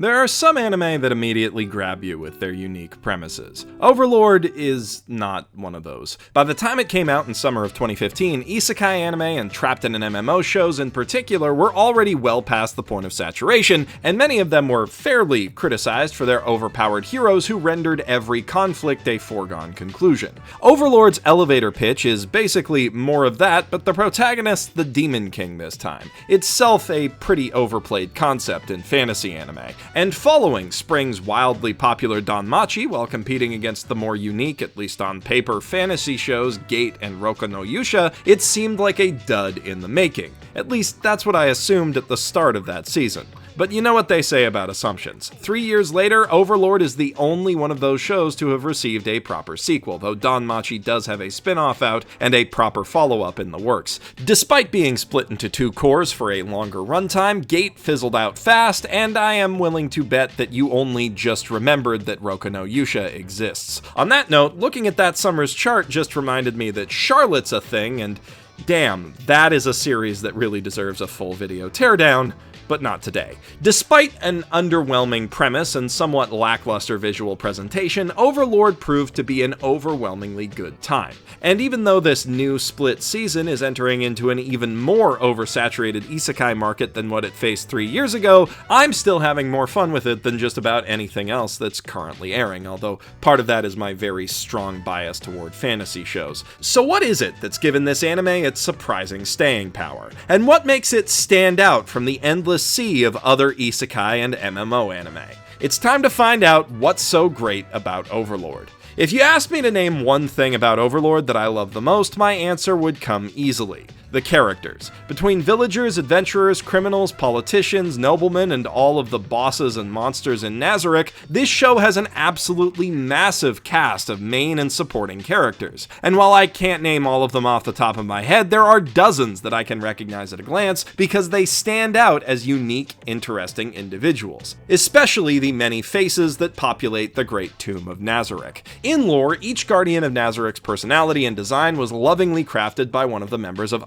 There are some anime that immediately grab you with their unique premises. Overlord is not one of those. By the time it came out in summer of 2015, Isekai anime and trapped in an MMO shows in particular were already well past the point of saturation, and many of them were fairly criticized for their overpowered heroes who rendered every conflict a foregone conclusion. Overlord's elevator pitch is basically more of that, but the protagonist the Demon King this time. Itself a pretty overplayed concept in fantasy anime. And following Spring's wildly popular Danmachi while competing against the more unique, at least on paper, fantasy shows Gate and Roku no Yusha, it seemed like a dud in the making. At least that's what I assumed at the start of that season. But you know what they say about assumptions. 3 years later, Overlord is the only one of those shows to have received a proper sequel, though Danmachi does have a spin-off out and a proper follow-up in the works. Despite being split into 2 cores for a longer runtime, Gate fizzled out fast, and I am willing to bet that you only just remembered that Roku no Yusha exists. On that note, looking at that summer's chart just reminded me that Charlotte's a thing, and damn, that is a series that really deserves a full video teardown. But not today. Despite an underwhelming premise and somewhat lackluster visual presentation, Overlord proved to be an overwhelmingly good time. And even though this new split season is entering into an even more oversaturated isekai market than what it faced 3 years ago, I'm still having more fun with it than just about anything else that's currently airing, although part of that is my very strong bias toward fantasy shows. So what is it that's given this anime its surprising staying power? And what makes it stand out from the endless sea of other isekai and MMO anime? It's time to find out what's so great about Overlord. If you asked me to name one thing about Overlord that I love the most, my answer would come easily. The characters. Between villagers, adventurers, criminals, politicians, noblemen, and all of the bosses and monsters in Nazarick, this show has an absolutely massive cast of main and supporting characters. And while I can't name all of them off the top of my head, there are dozens that I can recognize at a glance because they stand out as unique, interesting individuals. Especially the many faces that populate the Great Tomb of Nazarick. In lore, each Guardian of Nazarick's personality and design was lovingly crafted by one of the members of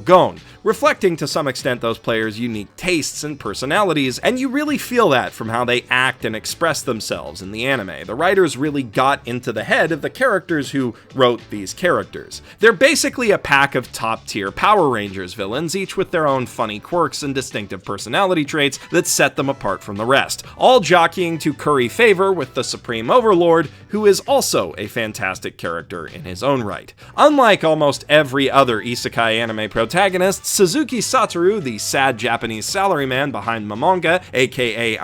Gon, reflecting to some extent those players' unique tastes and personalities, and you really feel that from how they act and express themselves in the anime. The writers really got into the head of the characters who wrote these characters. They're basically a pack of top-tier Power Rangers villains, each with their own funny quirks and distinctive personality traits that set them apart from the rest, all jockeying to curry favor with the Supreme Overlord, who is also a fantastic character in his own right. Unlike almost every other isekai anime protagonist, Suzuki Satoru, the sad Japanese salaryman behind Momonga, aka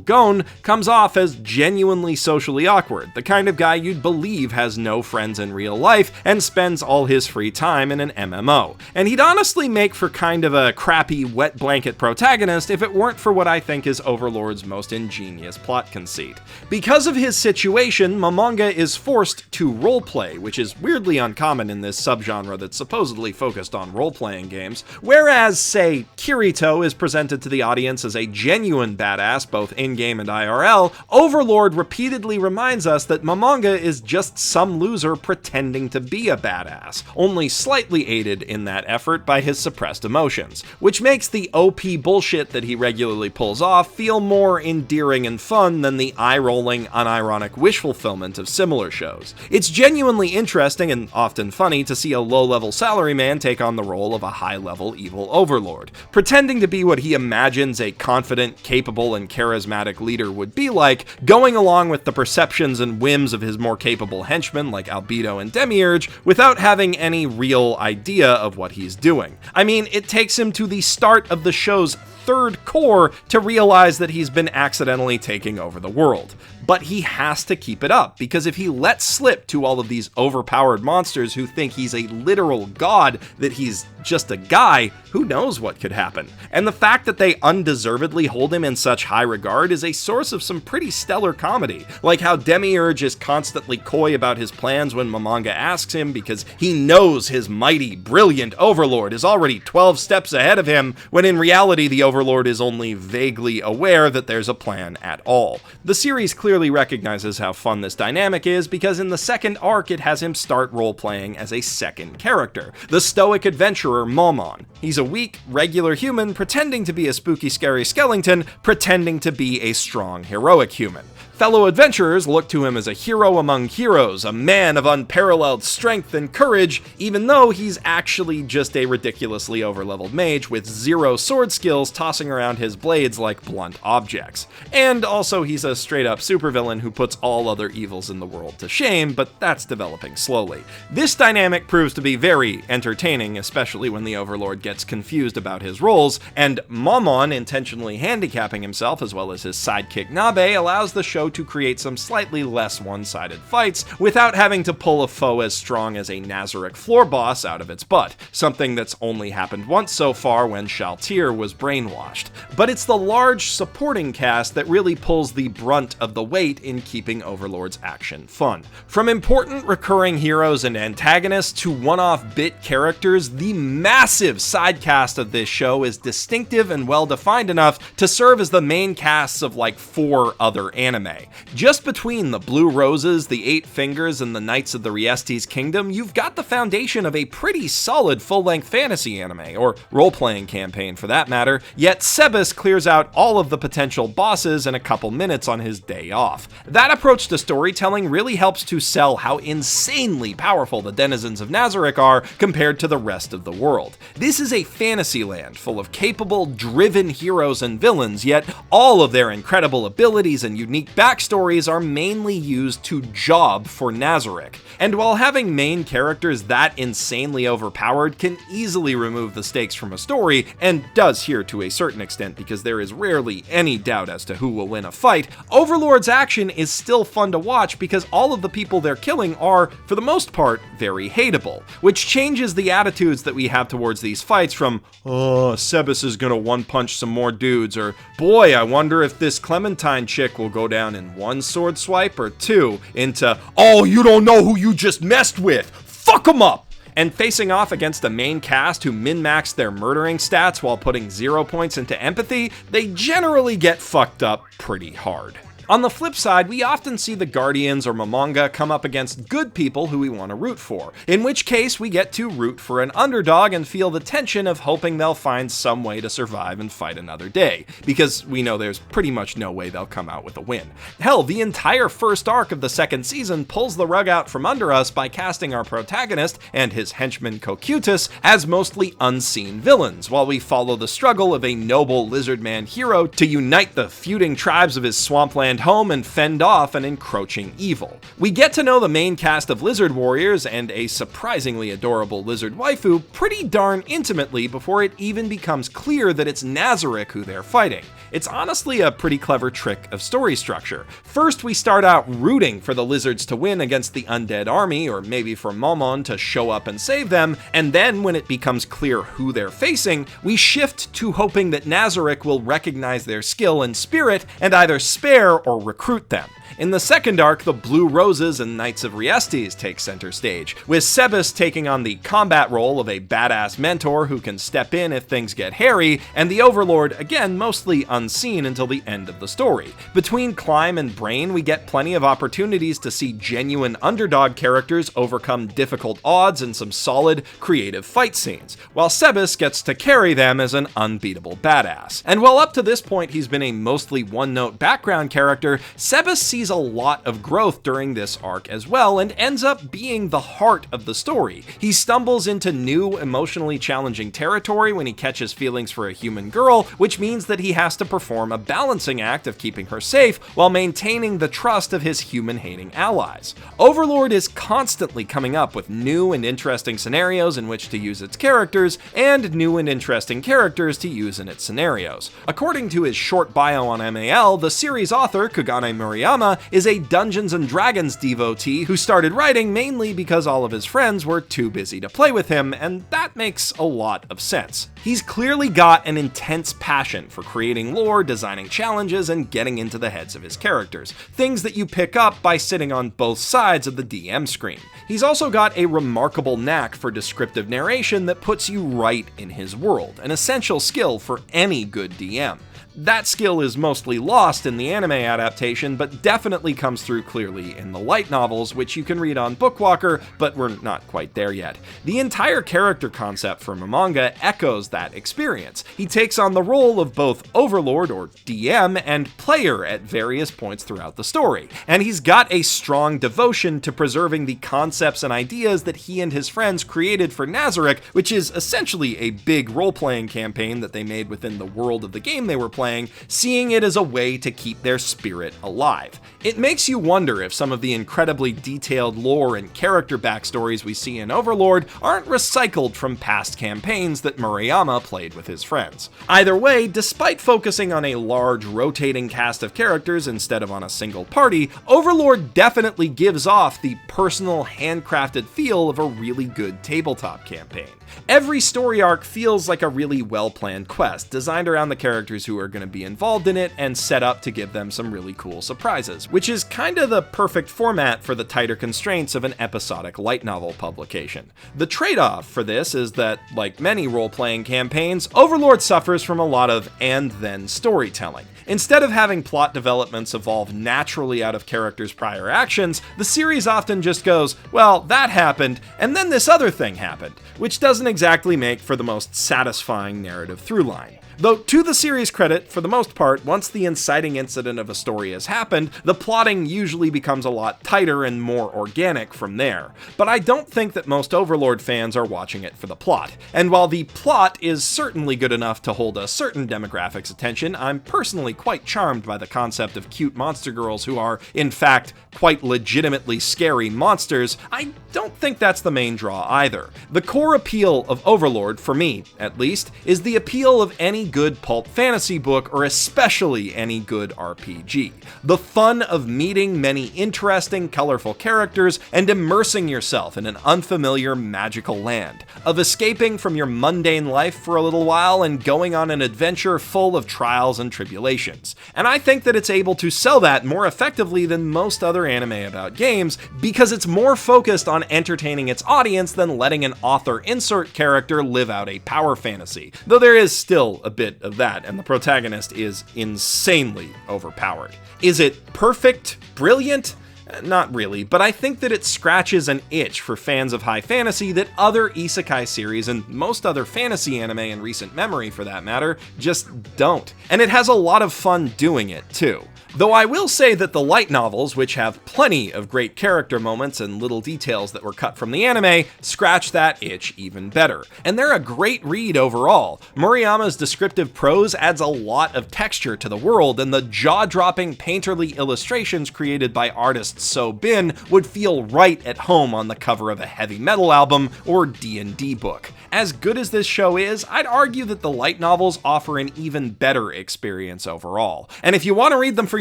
Gon, comes off as genuinely socially awkward, the kind of guy you'd believe has no friends in real life and spends all his free time in an MMO. And he'd honestly make for kind of a crappy wet blanket protagonist if it weren't for what I think is Overlord's most ingenious plot conceit. Because of his situation, Momonga is forced to roleplay, which is weirdly uncommon in this subgenre that's supposedly focused on role-playing games, whereas, say, Kirito is presented to the audience as a genuine badass both in-game and IRL, Overlord repeatedly reminds us that Momonga is just some loser pretending to be a badass, only slightly aided in that effort by his suppressed emotions, which makes the OP bullshit that he regularly pulls off feel more endearing and fun than the eye-rolling, unironic wish fulfillment of similar shows. It's genuinely interesting and often funny to see a low-level salaryman take on the role of a high-level evil overlord, pretending to be what he imagines a confident, capable, and charismatic leader would be like, going along with the perceptions and whims of his more capable henchmen like Albedo and Demiurge, without having any real idea of what he's doing. I mean, it takes him to the start of the show's third core to realize that he's been accidentally taking over the world. But he has to keep it up, because if he lets slip to all of these overpowered monsters who think he's a literal god, that he's just a guy, who knows what could happen. And the fact that they undeservedly hold him in such high regard is a source of some pretty stellar comedy, like how Demiurge is constantly coy about his plans when Momonga asks him because he knows his mighty, brilliant Overlord is already 12 steps ahead of him, when in reality the Overlord is only vaguely aware that there's a plan at all. The series clearly clearly recognizes how fun this dynamic is because in the second arc it has him start role-playing as a second character, the stoic adventurer Momon. He's a weak, regular human pretending to be a spooky, scary skeleton, pretending to be a strong, heroic human. Fellow adventurers look to him as a hero among heroes, a man of unparalleled strength and courage, even though he's actually just a ridiculously overleveled mage with 0 sword skills tossing around his blades like blunt objects. And also he's a straight-up supervillain who puts all other evils in the world to shame, but that's developing slowly. This dynamic proves to be very entertaining, especially when the Overlord gets confused about his roles, and Momon intentionally handicapping himself as well as his sidekick Nabe allows the show to create some slightly less one-sided fights without having to pull a foe as strong as a Nazarick floor boss out of its butt, something that's only happened once so far when Shaltir was brainwashed. But it's the large supporting cast that really pulls the brunt of the weight in keeping Overlord's action fun. From important recurring heroes and antagonists to one-off bit characters, the massive side cast of this show is distinctive and well-defined enough to serve as the main casts of like 4 other anime. Just between the Blue Roses, the Eight Fingers, and the Knights of the Riestes Kingdom, you've got the foundation of a pretty solid full-length fantasy anime, or role-playing campaign for that matter, yet Sebas clears out all of the potential bosses in a couple minutes on his day off. That approach to storytelling really helps to sell how insanely powerful the denizens of Nazarick are compared to the rest of the world. This is a fantasy land full of capable, driven heroes and villains, yet all of their incredible abilities and unique backstories are mainly used to job for Nazarick. And while having main characters that insanely overpowered can easily remove the stakes from a story, and does here to a certain extent because there is rarely any doubt as to who will win a fight, Overlord's action is still fun to watch because all of the people they're killing are, for the most part, very hateable, which changes the attitudes that we have towards these fights from, oh, Sebas is gonna one-punch some more dudes, or boy, I wonder if this Clementine chick will go down in 1 sword swipe or 2, into, oh, you don't know who you just messed with, fuck 'em up! And facing off against a main cast who min-maxed their murdering stats while putting 0 points into empathy, they generally get fucked up pretty hard. On the flip side, we often see the Guardians or Momonga come up against good people who we want to root for, in which case we get to root for an underdog and feel the tension of hoping they'll find some way to survive and fight another day, because we know there's pretty much no way they'll come out with a win. Hell, the entire first arc of the second season pulls the rug out from under us by casting our protagonist and his henchman Cocytus as mostly unseen villains, while we follow the struggle of a noble lizardman hero to unite the feuding tribes of his swampland home and fend off an encroaching evil. We get to know the main cast of lizard warriors and a surprisingly adorable lizard waifu pretty darn intimately before it even becomes clear that it's Nazarick who they're fighting. It's honestly a pretty clever trick of story structure. First, we start out rooting for the lizards to win against the undead army, or maybe for Momon to show up and save them, and then when it becomes clear who they're facing, we shift to hoping that Nazarick will recognize their skill and spirit and either spare or recruit them. In the second arc, the Blue Roses and Knights of Riestes take center stage, with Sebas taking on the combat role of a badass mentor who can step in if things get hairy, and the Overlord, again, mostly unseen until the end of the story. Between Climb and Brain, we get plenty of opportunities to see genuine underdog characters overcome difficult odds in some solid, creative fight scenes, while Sebas gets to carry them as an unbeatable badass. And while up to this point he's been a mostly one-note background character, Sebas sees a lot of growth during this arc as well, and ends up being the heart of the story. He stumbles into new, emotionally challenging territory when he catches feelings for a human girl, which means that he has to perform a balancing act of keeping her safe while maintaining the trust of his human-hating allies. Overlord is constantly coming up with new and interesting scenarios in which to use its characters, and new and interesting characters to use in its scenarios. According to his short bio on MAL, the series author, Kagane Murayama, is a Dungeons & Dragons devotee who started writing mainly because all of his friends were too busy to play with him, and that makes a lot of sense. He's clearly got an intense passion for creating lore, designing challenges, and getting into the heads of his characters, things that you pick up by sitting on both sides of the DM screen. He's also got a remarkable knack for descriptive narration that puts you right in his world, an essential skill for any good DM. That skill is mostly lost in the anime adaptation, but definitely comes through clearly in the light novels, which you can read on Bookwalker, but we're not quite there yet. The entire character concept from a manga echoes that experience. He takes on the role of both Overlord, or DM, and player at various points throughout the story, and he's got a strong devotion to preserving the concepts and ideas that he and his friends created for Nazarick, which is essentially a big role-playing campaign that they made within the world of the game they were playing, seeing it as a way to keep their spirit alive. It makes you wonder if some of the incredibly detailed lore and character backstories we see in Overlord aren't recycled from past campaigns that Murayama played with his friends. Either way, despite focusing on a large rotating cast of characters instead of on a single party, Overlord definitely gives off the personal, handcrafted feel of a really good tabletop campaign. Every story arc feels like a really well-planned quest, designed around the characters who are going to be involved in it and set up to give them some really cool surprises, which is kinda the perfect format for the tighter constraints of an episodic light novel publication. The trade-off for this is that, like many role-playing campaigns, Overlord suffers from a lot of and-then storytelling. Instead of having plot developments evolve naturally out of characters' prior actions, the series often just goes, well, that happened, and then this other thing happened, which doesn't exactly make for the most satisfying narrative throughline. Though, to the series' credit, for the most part, once the inciting incident of a story has happened, the plotting usually becomes a lot tighter and more organic from there. But I don't think that most Overlord fans are watching it for the plot. And while the plot is certainly good enough to hold a certain demographic's attention, I'm personally quite charmed by the concept of cute monster girls who are, in fact, quite legitimately scary monsters. I don't think that's the main draw either. The core appeal of Overlord, for me at least, is the appeal of any good pulp fantasy book, or especially any good RPG. The fun of meeting many interesting, colorful characters and immersing yourself in an unfamiliar magical land. Of escaping from your mundane life for a little while and going on an adventure full of trials and tribulations. And I think that it's able to sell that more effectively than most other anime about games, because it's more focused on entertaining its audience than letting an author insert character live out a power fantasy. Though there is still a bit of that, and the protagonist is insanely overpowered. Is it perfect? Brilliant? Not really, but I think that it scratches an itch for fans of high fantasy that other isekai series, and most other fantasy anime in recent memory for that matter, just don't. And it has a lot of fun doing it too. Though I will say that the light novels, which have plenty of great character moments and little details that were cut from the anime, scratch that itch even better. And they're a great read overall. Murayama's descriptive prose adds a lot of texture to the world, and the jaw-dropping painterly illustrations created by artist So Bin would feel right at home on the cover of a heavy metal album or D&D book. As good as this show is, I'd argue that the light novels offer an even better experience overall. And if you want to read them for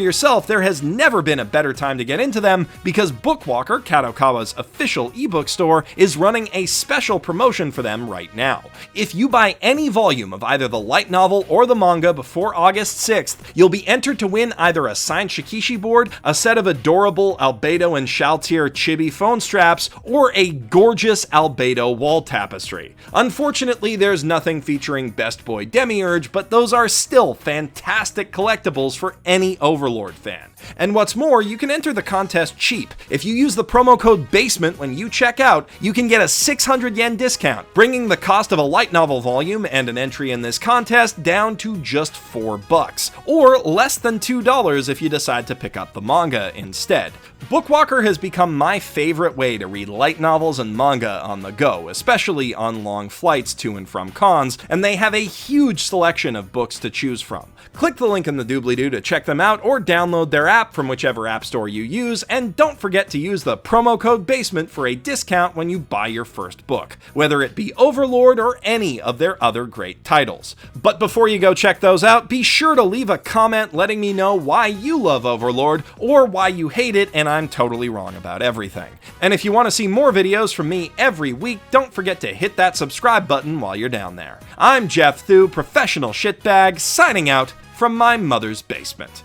yourself, there has never been a better time to get into them, because Bookwalker, Kadokawa's official ebook store, is running a special promotion for them right now. If you buy any volume of either the light novel or the manga before August 6th, you'll be entered to win either a signed Shikishi board, a set of adorable Albedo and Shaltier chibi phone straps, or a gorgeous Albedo wall tapestry. Unfortunately, there's nothing featuring Best Boy Demiurge, but those are still fantastic collectibles for any Overlord fan. And what's more, you can enter the contest cheap. If you use the promo code BASEMENT when you check out, you can get a 600 yen discount, bringing the cost of a light novel volume and an entry in this contest down to just $4, or less than $2 if you decide to pick up the manga instead. Bookwalker has become my favorite way to read light novels and manga on the go, especially on long flights to and from cons, and they have a huge selection of books to choose from. Click the link in the doobly-doo to check them out, or download their app from whichever app store you use, and don't forget to use the promo code BASEMENT for a discount when you buy your first book, whether it be Overlord or any of their other great titles. But before you go check those out, be sure to leave a comment letting me know why you love Overlord, or why you hate it and I'm totally wrong about everything. And if you want to see more videos from me every week, don't forget to hit that subscribe button while you're down there. I'm Geoff Thew, professional shitbag, signing out from my mother's basement.